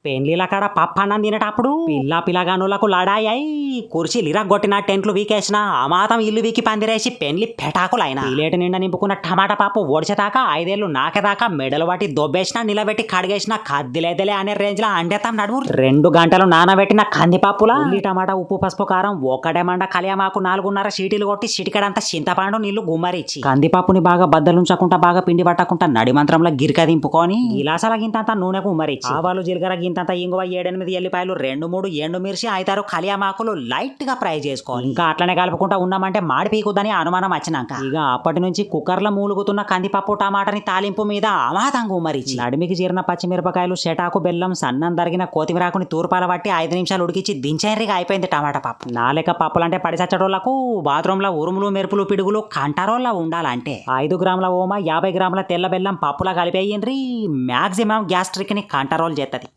పెండ్లిల కాడ పప్పన్నం తినేటప్పుడు పిల్లగానులకు లడాయి కుర్చీలు ఇరగొట్టిన టెంట్లు వీకేసిన అమాతం ఇల్లు వీకి పందిరేసి పెండ్లి పెటాకులైన ప్లేట్ నిండా నింపుకున్న టమాటా పప్పు ఒడిచేదాకా 5 ఏళ్ళు నాకేదాకా మెడలు పట్టి దొబ్బేసిన నిలబెట్టి కడిగేసిన కద్దిలేదలే అనే రేంజ్ లో అండేతాం నడుము 2 గంటలు నానబెట్టిన కందిపప్పుల ఉల్లి టమాటా ఉప్పు పసుపు కారం ఒకటే మండ కలియమాకు 4.5 సీటీలు కొట్టి చిటికడంతా చింతపండు నీళ్లు గుమ్మరిచ్చి కందిపప్పుని బాగా బద్దలుంచకుండా బాగా పిండి పట్టకుండా నడిమంత్రంలో గిరిక దింపుకొని గిలాసాల గింతంత నూనె గుమ్మరిచ్చి ఆవాలు జీలకర్ర గింతంత ఇంగువ 7-8 ఎల్లిపాయలు 2-3 ఎండుమిర్చి 5-6 కలియమాకులు లైట్ గా ఫ్రై చేసుకోవాలి. ఇంకా అట్లనే కలుపుకుంటా ఉన్నామంటే మాడి పీకుద్దని అనుమానం వచ్చినాక ఇక అప్పటి నుంచి కుక్కర్లో మూలుగుతున్న కందిపప్పు టమాటాని తాలింపు మీద అమాతంగా ఉమ్మరిచి నడిమికి జీర్ణ పచ్చిమిరపకాయలు చెటాకు బెల్లం సన్నం తరిగిన కొత్తిమీరాకుని తూర్పాల పట్టి 5 నిమిషాలు ఉడికించి దించేరిగా అయిపోయింది టమాటా పప్పు. నాలెక్క పప్పులంటే పడిసచ్చటోళ్లకు బాత్రూమ్ లో ఉరుములు మెరుపులు పిడుగులు కంటారోళ్ళ ఉండాలంటే 5 గ్రాముల ఓమ 50 గ్రాముల తెల్ల బెల్లం పప్పులా కలిపేయండ్రి. మాక్సిమం గ్యాస్ట్రిక్ ని కంట్రోల్ చేస్తుంది.